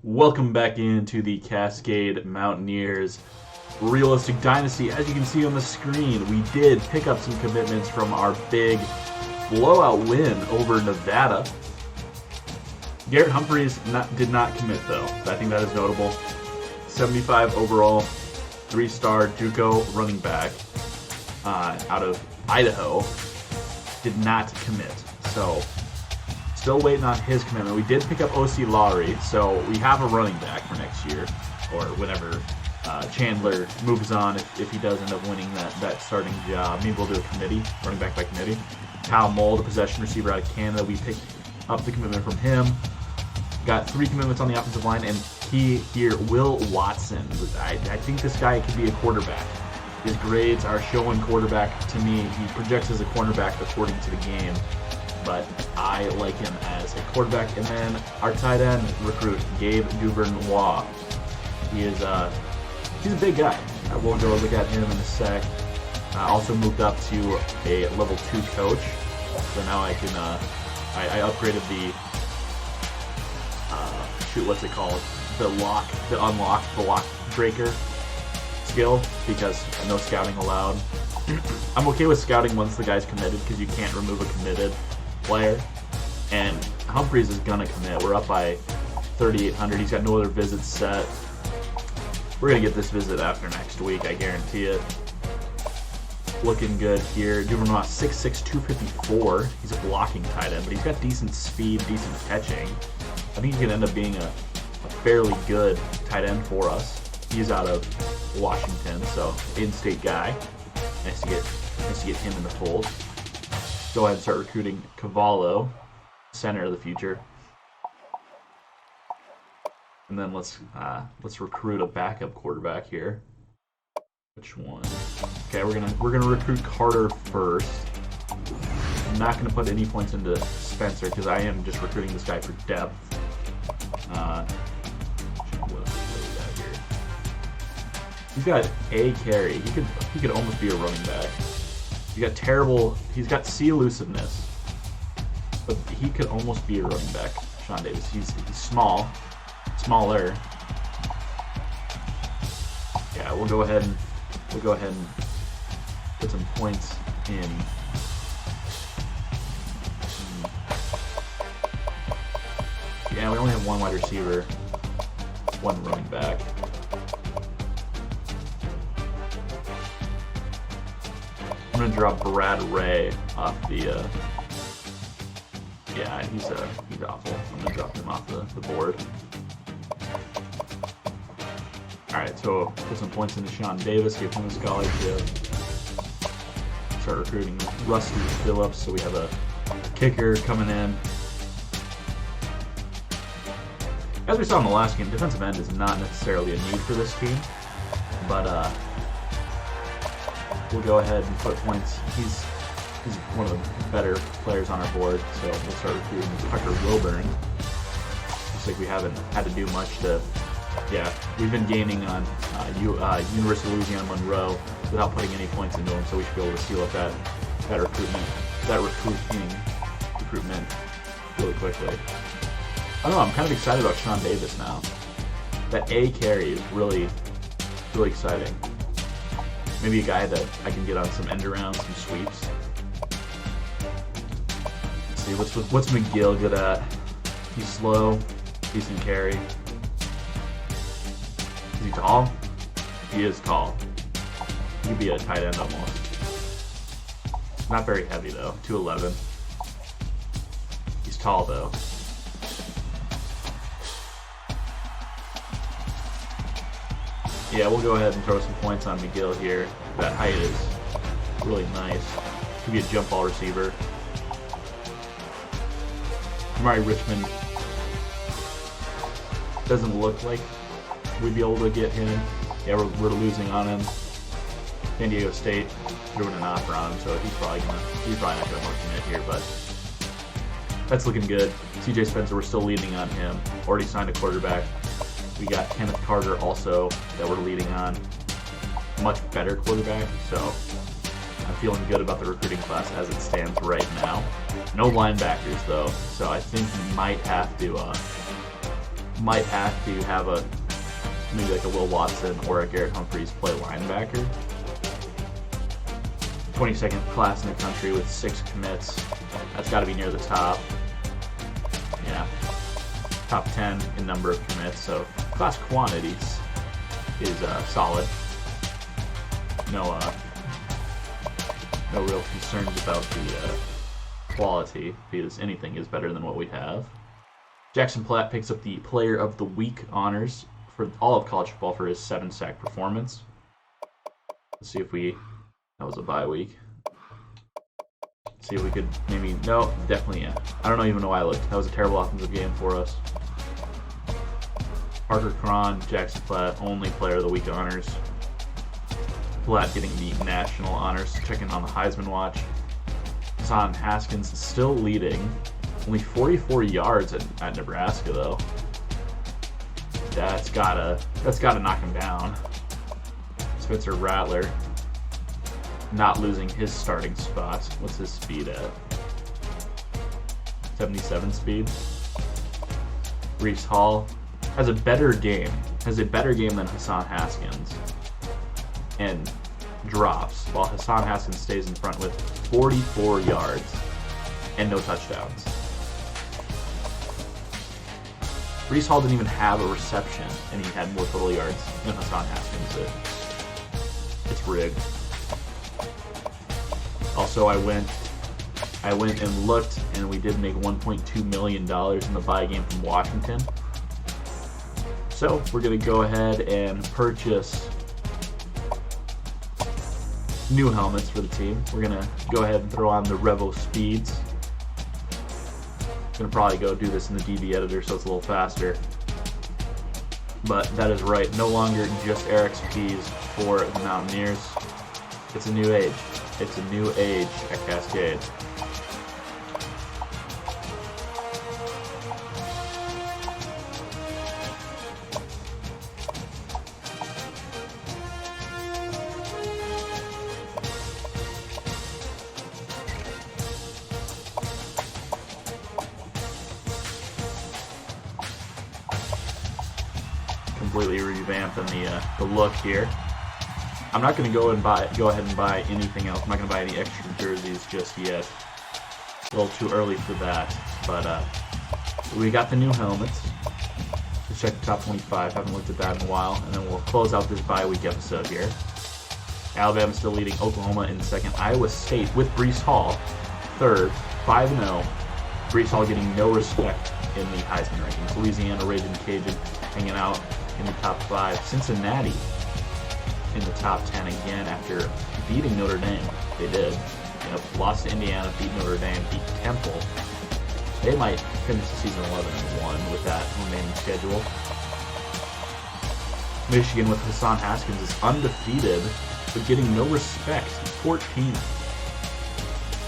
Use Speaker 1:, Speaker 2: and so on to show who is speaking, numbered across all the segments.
Speaker 1: Welcome back into the Cascade Mountaineers Realistic Dynasty. As you can see on the screen, we did pick up some commitments from our big blowout win over Nevada. Garrett Humphreys did not commit though. I think that is notable. 75 overall, 3-star JUCO running back out of Idaho did not commit. So still waiting on his commitment. We did pick up O.C. Lowry, so we have a running back for next year, or whenever Chandler moves on, if he does end up winning that starting job. Maybe we'll do a committee, running back by committee. Kyle Moll, the possession receiver out of Canada, we picked up the commitment from him. Got 3 commitments on the offensive line, and he here, Will Watson. I think this guy could be a quarterback. His grades are showing quarterback to me. He projects as a cornerback according to the game, but I like him as a quarterback. And then our tight end recruit, Gabe Duvernois. He's a big guy. We'll go look at him in a sec. Also moved up to a level 2 coach, so now I can I upgraded the what's it called? The unlock the lock breaker skill, because no scouting allowed. I'm okay with scouting once the guy's committed, because you can't remove a committed player. And Humphreys is gonna commit. We're up by 3,800. He's got no other visits set. We're gonna get this visit after next week, I guarantee it. Looking good here. Duvernois, 6'6", 254. He's a blocking tight end, but he's got decent speed, decent catching. I think he could end up being a fairly good tight end for us. He's out of Washington, so in-state guy. Nice to get him in the fold. Go ahead and start recruiting Cavallo, center of the future. And then let's recruit a backup quarterback here. Which one? Okay, we're gonna recruit Carter first. I'm not gonna put any points into Spencer because I am just recruiting this guy for depth. What do we got here? He's got a carry. He could almost be a running back. He's got C elusiveness, but he could almost be a running back. Sean Davis. He's smaller. Yeah, we'll go ahead and put some points in. Yeah, we only have one wide receiver, one running back. I'm gonna drop Brad Ray off the. Yeah, he's awful. I'm gonna drop him off the board. All right, so put some points into Sean Davis, give him a scholarship. Start recruiting Rusty Phillips, so we have a kicker coming in. As we saw in the last game, defensive end is not necessarily a need for this team, but we'll go ahead and put points. He's one of the better players on our board, so we'll start recruiting Tucker Wilburn. Looks like we haven't had to do much to. Yeah, we've been gaining on University of Louisiana Monroe without putting any points into them, so we should be able to seal up that recruitment really quickly. I don't know, I'm kind of excited about Sean Davis now. That A carry is really, really exciting. Maybe a guy that I can get on some end arounds, some sweeps. Let's see, what's McGill good at? He's slow, decent carry. Is he tall? He is tall. He could be a tight end almost. Not very heavy though, 211. He's tall though. Yeah, we'll go ahead and throw some points on McGill here. That height is really nice. Could be a jump ball receiver. Amari Richmond doesn't look like we'd be able to get him. Yeah, we're losing on him. San Diego State threw an offer on him, so he's probably not gonna want to commit here, but that's looking good. CJ Spencer, we're still leading on him. Already signed a quarterback. We got Kenneth Carter also that we're leading on. Much better quarterback, so I'm feeling good about the recruiting class as it stands right now. No linebackers though, so I think we might have to might have to have maybe like a Will Watson or a Garrett Humphries play linebacker. 22nd class in the country with 6 commits. That's got to be near the top. Yeah, top 10 in number of commits. So class quantities is solid. No real concerns about the quality, because anything is better than what we have. Jackson Platt picks up the Player of the Week honors for all of college football for his 7-sack performance. Let's see if that was a bye week. Let's see if we could maybe, no, definitely, yeah. I don't even know why I looked. That was a terrible offensive game for us. Parker Cron, Jackson Platt, only Player of the Week honors. Platt getting the national honors, checking on the Heisman watch. Hassan Haskins still leading. Only 44 yards at Nebraska, though. That's gotta knock him down. Spencer Rattler not losing his starting spot. What's his speed at? 77 speed. Reese Hall has a better game than Hassan Haskins, and drops, while Hassan Haskins stays in front with 44 yards and no touchdowns. Reese Hall didn't even have a reception, and he had more total yards than Hassan Haskins did. It's rigged. Also, I went and looked, and we did make $1.2 million in the bye game from Washington. So we're going to go ahead and purchase new helmets for the team. We're going to go ahead and throw on the Revo Speeds. Going to probably go do this in the DB editor so it's a little faster. But that is right, no longer just RXPs for the Mountaineers. It's a new age. It's a new age at Cascade. Completely revamping the look here. I'm not going to go ahead and buy anything else. I'm not going to buy any extra jerseys just yet. A little too early for that. But we got the new helmets. Let's check the top 25. Haven't looked at that in a while. And then we'll close out this bye week episode here. Alabama still leading Oklahoma in second. Iowa State with Breece Hall third, 5-0. Breece Hall getting no respect in the Heisman rankings. Louisiana Raging Cajun hanging out in the top 5. Cincinnati in the top 10 again after beating Notre Dame. They did. Lost to Indiana, beat Notre Dame, beat Temple. They might finish the season 11-1 with that remaining schedule. Michigan with Hassan Haskins is undefeated, but getting no respect. 14.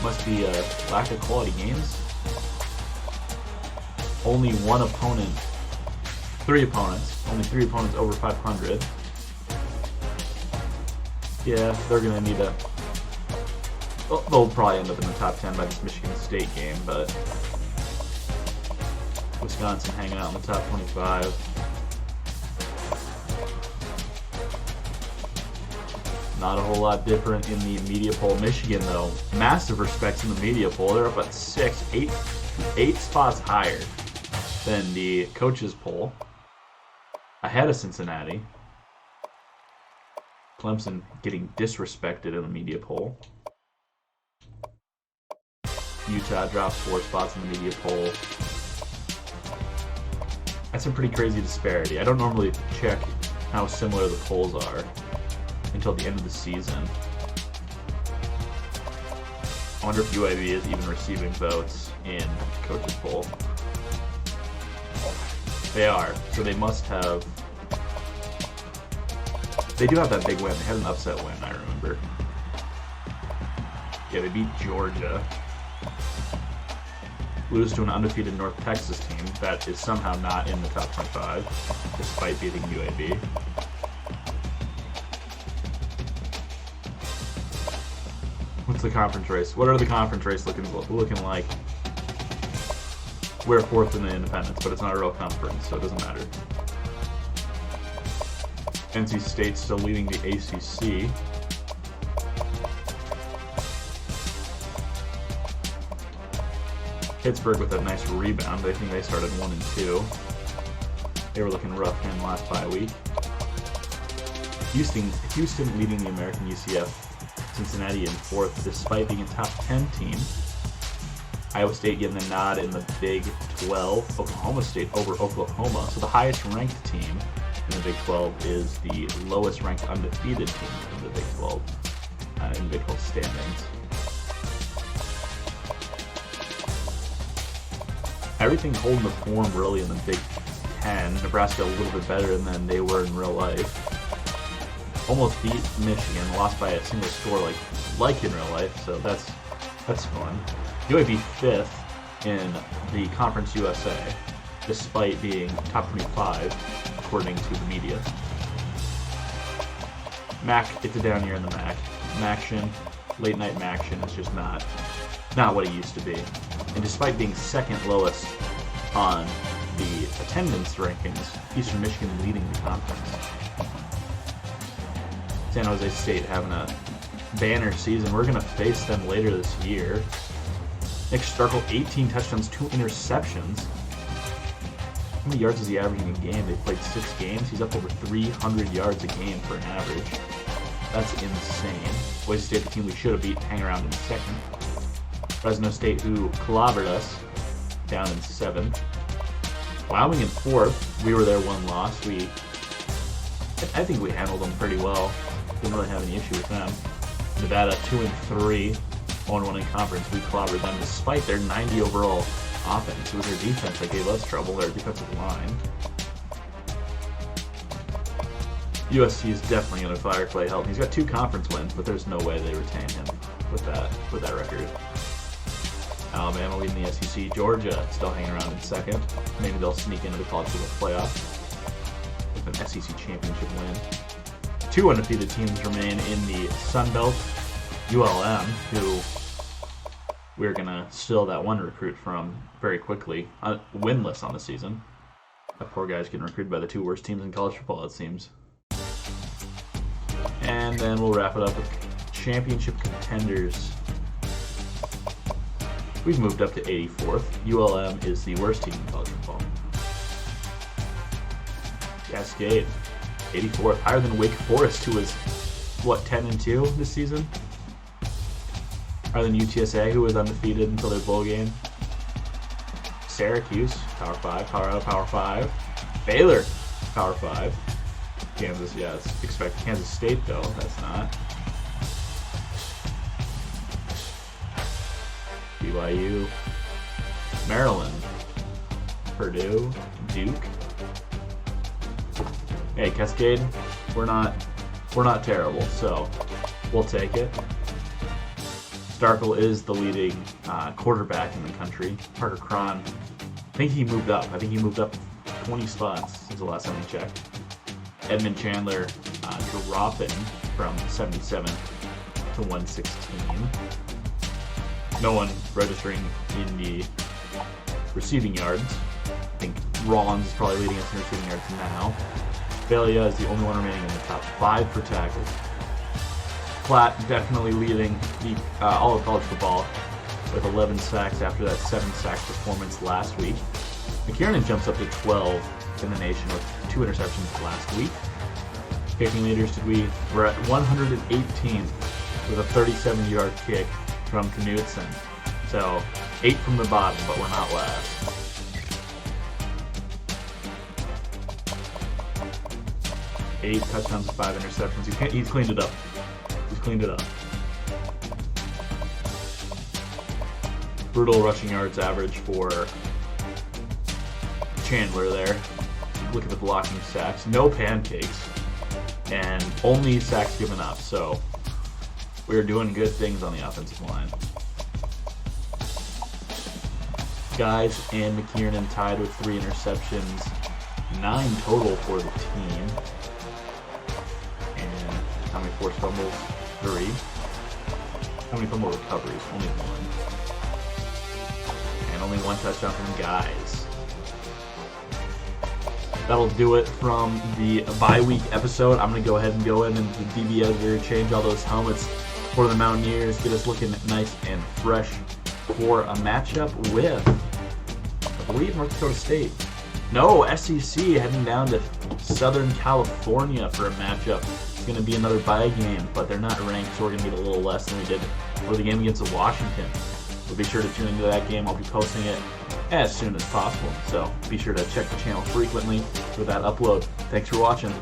Speaker 1: Must be a lack of quality games. Only one opponent. 3 opponents. Only 3 opponents over 500. Yeah, they're going to need a... They'll probably end up in the top 10 by this Michigan State game, but... Wisconsin hanging out in the top 25. Not a whole lot different in the media poll. Michigan, though, massive respects in the media poll. They're up at 8 spots higher than the coaches poll. Ahead of Cincinnati. Clemson getting disrespected in the media poll. Utah drops 4 spots in the media poll. That's a pretty crazy disparity. I don't normally check how similar the polls are until the end of the season. I wonder if UAB is even receiving votes in the coaches poll. They are, so they must have... They do have that big win. They had an upset win, I remember. Yeah, they beat Georgia. Lose to an undefeated North Texas team that is somehow not in the top 25, despite beating UAB. What's the conference race? What are the conference race looking like? We're 4th in the independents, but it's not a real conference, so it doesn't matter. NC State still leading the ACC. Pittsburgh with a nice rebound. I think they started 1-2. They were looking rough in the last bye week. Houston leading the American UCF. Cincinnati in 4th, despite being a top 10 team. Iowa State getting the nod in the Big 12. Oklahoma State over Oklahoma. So the highest ranked team in the Big 12 is the lowest ranked undefeated team in the Big 12, in the Big 12 standings. Everything holding the form really in the Big 10. Nebraska a little bit better than they were in real life. Almost beat Michigan, lost by a single score like in real life, so that's fun. UAB 5th in the Conference USA, despite being top 25 according to the media. MAC, it's a down year in the MAC. MACtion, late night MACtion is just not what it used to be. And despite being second lowest on the attendance rankings, Eastern Michigan leading the conference. San Jose State having a banner season. We're going to face them later this year. Nick Starkel, 18 touchdowns, 2 interceptions. How many yards is he averaging a game? They played 6 games. He's up over 300 yards a game for an average. That's insane. Boise State, the team we should have beat, hang around in 2nd. Fresno State, who clobbered us, down in 7th. Wyoming in 4th. We were their one loss. I think we handled them pretty well. Didn't really have any issue with them. Nevada 2-3, 1-1 in conference. We clobbered them despite their 90 overall offense. It was their defense that gave us trouble, their defensive line. USC is definitely going to fire Clay Helton. He's got 2 conference wins, but there's no way they retain him with that record. Alabama leading the SEC. Georgia still hanging around in 2nd. Maybe they'll sneak into the college football playoff with an SEC championship win. 2 undefeated teams remain in the Sun Belt. ULM, who we're going to steal that one recruit from very quickly, winless on the season. That poor guy's getting recruited by the 2 worst teams in college football, it seems. And then we'll wrap it up with championship contenders. We've moved up to 84th. ULM is the worst team in college football. Cascade, 84th, higher than Wake Forest, who was, 10-2 this season? Higher than UTSA, who was undefeated until their bowl game. Syracuse, Power 5. Colorado, Power 5. Baylor, Power 5. Kansas, yes. Expect Kansas State, though. That's not. BYU, Maryland, Purdue, Duke. Hey, Cascade, we're not terrible, so we'll take it. Starkel is the leading quarterback in the country. Parker Cron, I think he moved up. 20 spots since the last time we checked. Edmund Chandler dropping from 77 to 116. No one registering in the receiving yards. I think Rollins is probably leading us in receiving yards now. Belia is the only one remaining in the top 5 for tackles. Platt definitely leading all of college football with 11 sacks after that 7-sack performance last week. McKiernan jumps up to 12 in the nation with 2 interceptions last week. Kicking leaders, we're at 118th with a 37-yard kick from Knudsen. So 8 from the bottom, but we're not last. Eight touchdowns, 5 interceptions. He's cleaned it up. Brutal rushing yards average for Chandler there. Look at the blocking sacks. No pancakes. And only sacks given up. So we're doing good things on the offensive line. Guys and McKiernan tied with 3 interceptions. 9 total for the team. And how many forced fumbles? 3. How many fumble recoveries? Only 1. And only 1 touchdown from guys. That'll do it from the bye week episode. I'm going to go ahead and go in into the DB editor, change all those helmets for the Mountaineers, get us looking nice and fresh for a matchup with, I believe, North Dakota State. No, SEC heading down to Southern California for a matchup. It's going to be another bye game, but they're not ranked, so we're going to get a little less than we did for the game against Washington. So be sure to tune into that game. I'll be posting it as soon as possible. So be sure to check the channel frequently for that upload. Thanks for watching.